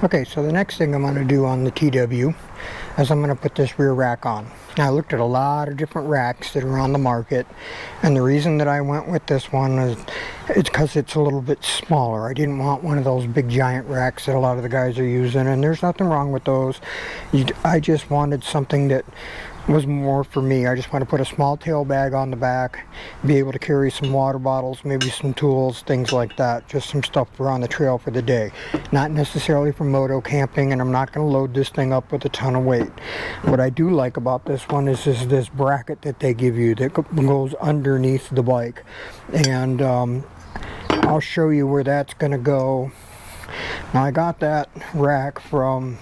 Okay, so the next thing I'm going to do on the TW is I'm going to put this rear rack on. Now, I looked at a lot of different racks that are on the market, and the reason that I went with this one is it's because it's a little bit smaller. I didn't want one of those big giant racks that a lot of the guys are using, and there's nothing wrong with those. I just wanted something that was more for me. I just want to put a small tail bag on the back, be able to carry some water bottles, maybe some tools, things like that. Just some stuff for on the trail for the day. Not necessarily for moto camping, and I'm not going to load this thing up with a ton of weight. What I do like about this one is this bracket that they give you that goes underneath the bike. And I'll show you where that's going to go. Now, I got that rack from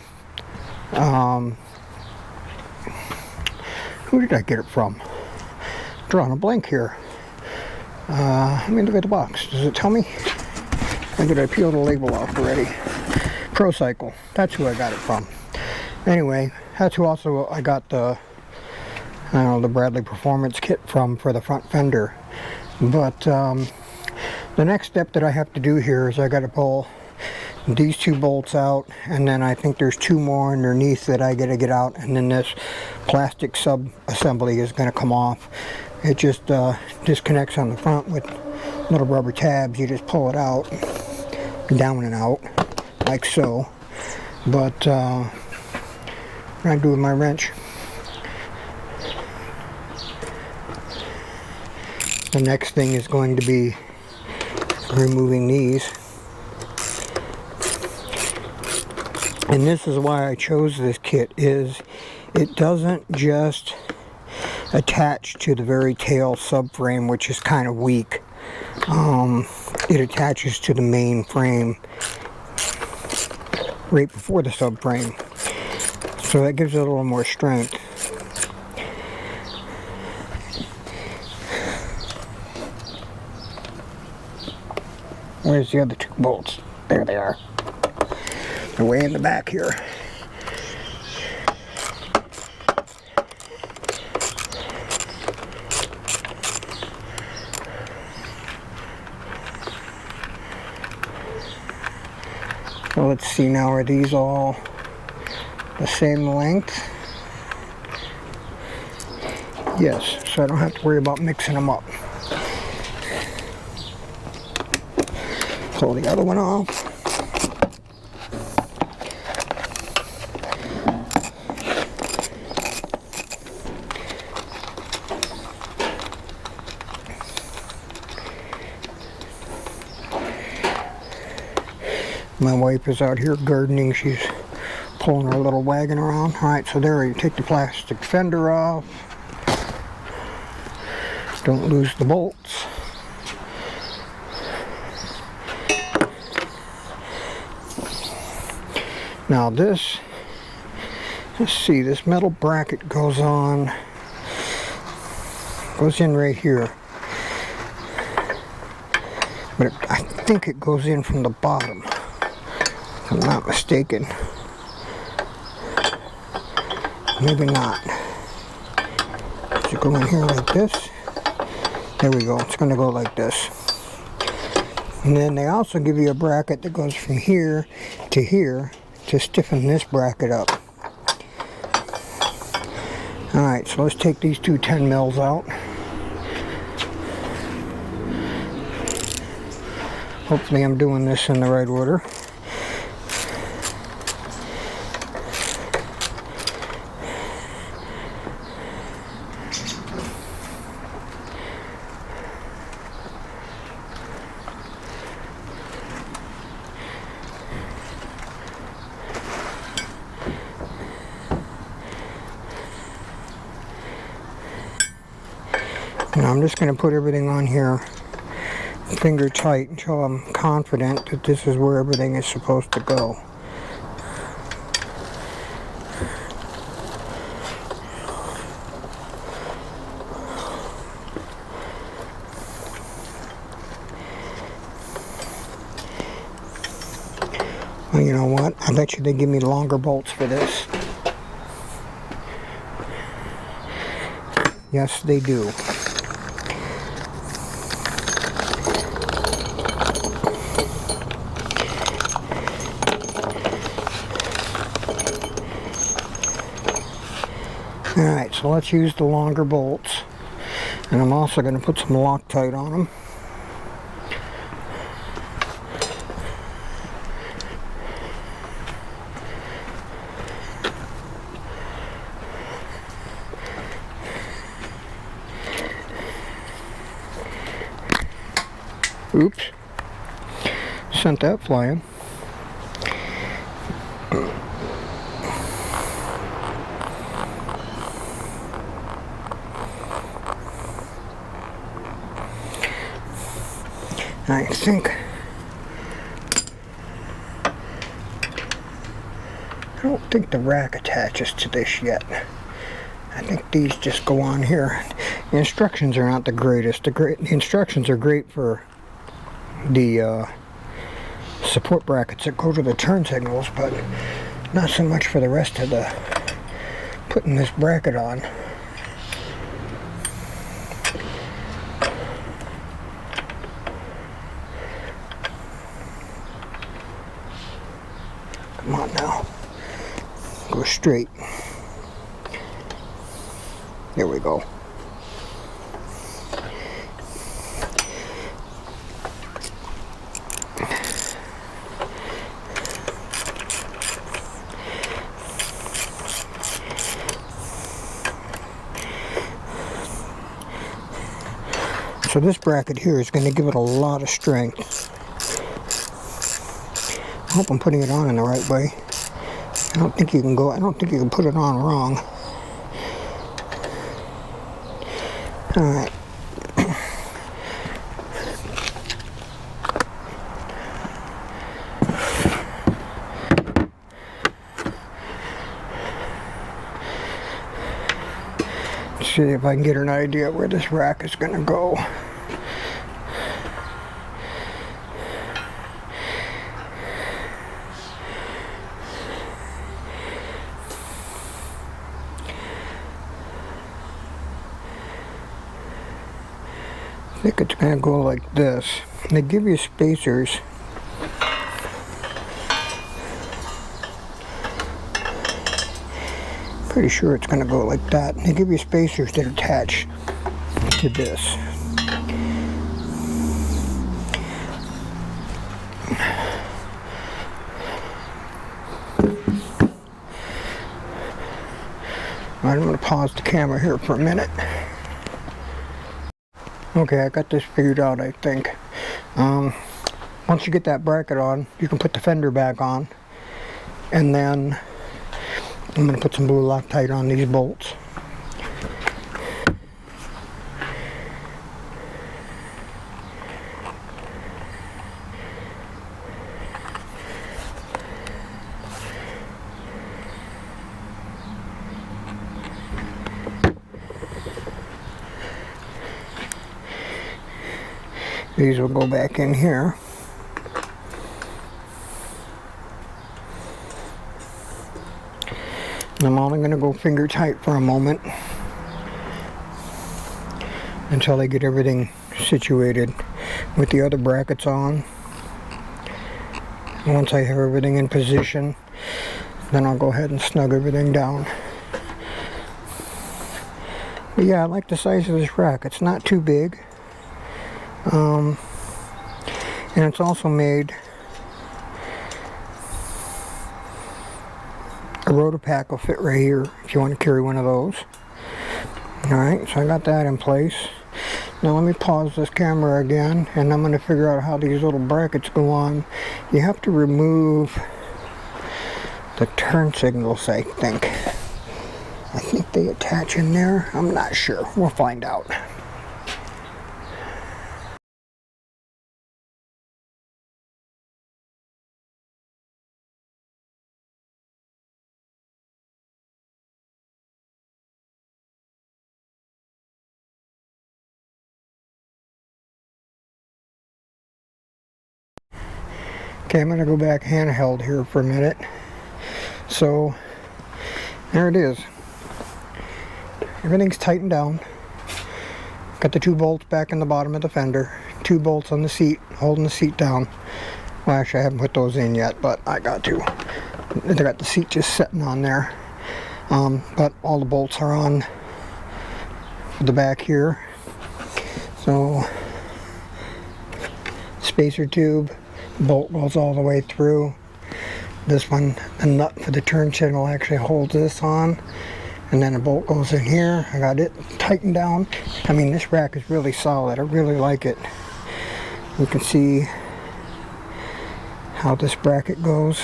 who did I get it from? Drawing a blank here. Let me look at the box. Does it tell me? Or did I peel the label off already? Pro Cycle. That's who I got it from. Anyway, that's who also I got the Bradley Performance kit from for the front fender. But the next step that I have to do here is I got to pull these two bolts out, and then I think there's two more underneath that I got to get out, and then this plastic sub assembly is going to come off. It just disconnects on the front with little rubber tabs. You just pull it out, down and out, like so. But what I do with my wrench, the next thing is going to be removing these. And this is why I chose this kit, is it doesn't just attach to the very tail subframe, which is kind of weak. It attaches to the main frame right before the subframe. So that gives it a little more strength. Where's the other two bolts? There they are. They're way in the back here. So let's see now, are these all the same length? Yes, so I don't have to worry about mixing them up. Pull the other one off. My wife is out here gardening. She's pulling her little wagon around. Alright, so there you take the plastic fender off. Don't lose the bolts. Now this, let's see, this metal bracket goes in right here. But I think it goes in from the bottom, if I'm not mistaken. Maybe not. Does it go in here like this? There we go. It's going to go like this. And then they also give you a bracket that goes from here to stiffen this bracket up. Alright, so let's take these two 10 mils out. Hopefully I'm doing this in the right order. Now I'm just going to put everything on here finger tight until I'm confident that this is where everything is supposed to go. Well, you know what? I bet you they give me longer bolts for this. Yes, they do. Alright, so let's use the longer bolts. And I'm also going to put some Loctite on them. Oops. Sent that flying. I don't think the rack attaches to this yet. I think these just go on here. The instructions are not the greatest. The instructions are great for the support brackets that go to the turn signals, but not so much for the rest of the putting this bracket on. Come on now. Go straight. There we go. So this bracket here is going to give it a lot of strength. I hope I'm putting it on in the right way. I don't think you can put it on wrong. Alright. Let's see if I can get an idea where this rack is going to go. I think it's going to go like this. They give you spacers. Pretty sure it's going to go like that. They give you spacers that attach to this. I'm going to pause the camera here for a minute. Okay, I got this figured out, I think. Once you get that bracket on, you can put the fender back on. And then I'm going to put some blue Loctite on these bolts. These will go back in here. I'm only going to go finger tight for a moment until I get everything situated with the other brackets on. Once I have everything in position, then I'll go ahead and snug everything down. But yeah, I like the size of this rack. It's not too big. And it's also made, a rotor pack will fit right here if you want to carry one of those. Alright, so I got that in place. Now let me pause this camera again, and I'm going to figure out how these little brackets go on. You have to remove the turn signals, I think. I think they attach in there. I'm not sure. We'll find out. Okay, I'm going to go back handheld here for a minute. So, there it is. Everything's tightened down. Got the 2 bolts back in the bottom of the fender. 2 bolts on the seat, holding the seat down. Well, actually, I haven't put those in yet, but I got to. I got the seat just sitting on there. but all the bolts are on the back here. So spacer tube, bolt goes all the way through. This one, the nut for the turn signal actually holds this on, and then a bolt goes in here. I got it tightened down. I mean, this rack is really solid. I really like it. You can see how this bracket goes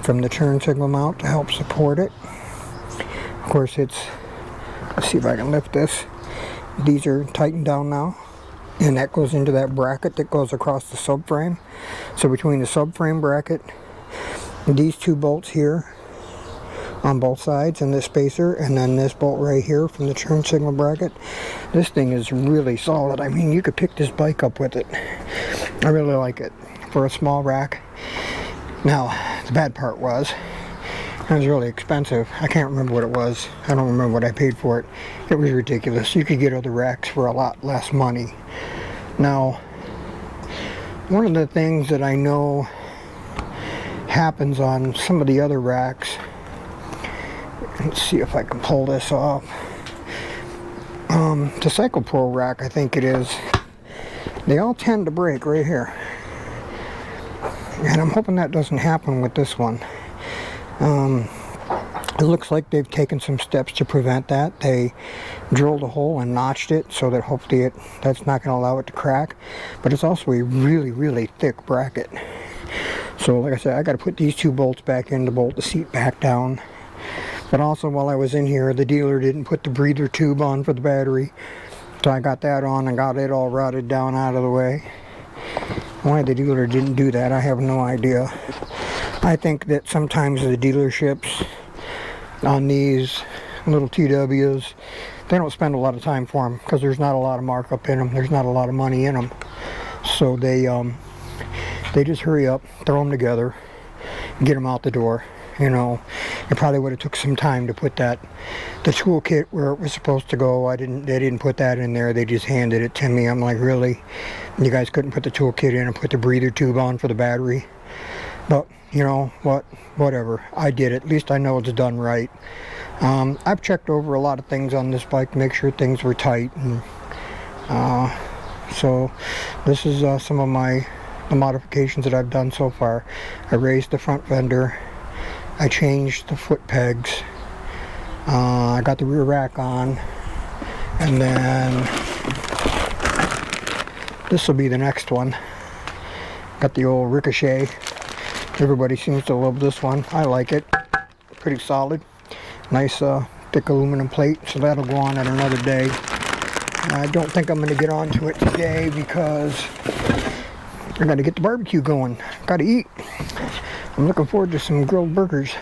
from the turn signal mount to help support it. Of course, let's see if I can lift this. These are tightened down now, and that goes into that bracket that goes across the subframe. So between the subframe bracket, these two bolts here on both sides, and this spacer, and then this bolt right here from the turn signal bracket, this thing is really solid. I mean, you could pick this bike up with it. I really like it for a small rack. Now, the bad part was, it was really expensive. I can't remember what it was. I don't remember what I paid for it. It was ridiculous. You could get other racks for a lot less money. Now, one of the things that I know happens on some of the other racks, let's see if I can pull this off. The Cycle Pro rack, I think it is, they all tend to break right here. And I'm hoping that doesn't happen with this one. It looks like they've taken some steps to prevent that. They drilled a hole and notched it so that hopefully that's not going to allow it to crack. But it's also a really, really thick bracket. So like I said, I got to put these two bolts back in to bolt the seat back down. But also, while I was in here, the dealer didn't put the breather tube on for the battery. So I got that on and got it all routed down out of the way. Why the dealer didn't do that, I have no idea. I think that sometimes the dealerships on these little TWs, they don't spend a lot of time for them because there's not a lot of markup in them. There's not a lot of money in them. So they just hurry up, throw them together, get them out the door. You know, it probably would have took some time to put the toolkit where it was supposed to go. They didn't put that in there. They just handed it to me. I'm like, really? You guys couldn't put the toolkit in and put the breather tube on for the battery? But, you know, whatever. I did it. At least I know it's done right. I've checked over a lot of things on this bike to make sure things were tight. And, so this is some of the modifications that I've done so far. I raised the front fender. I changed the foot pegs. I got the rear rack on. And then this will be the next one. Got the old Ricochet. Everybody seems to love this one. I like it. Pretty solid. Nice thick aluminum plate. So that'll go on at another day. I don't think I'm going to get onto it today because I got to get the barbecue going. Got to eat. I'm looking forward to some grilled burgers.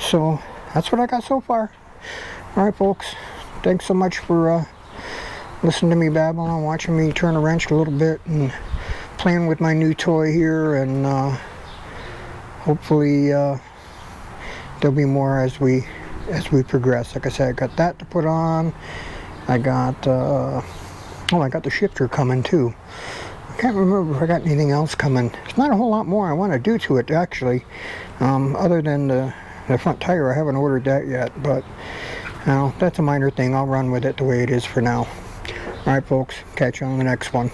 So that's what I got so far. Alright folks, thanks so much for listening to me babble and watching me turn a wrench a little bit and playing with my new toy here, and hopefully there'll be more as we progress. Like I said, I got that to put on. I got I got the shifter coming too. I can't remember if I got anything else coming. There's not a whole lot more I want to do to it, actually. Other than the front tire, I haven't ordered that yet. But, you know, that's a minor thing. I'll run with it the way it is for now. Alright, folks. Catch you on the next one.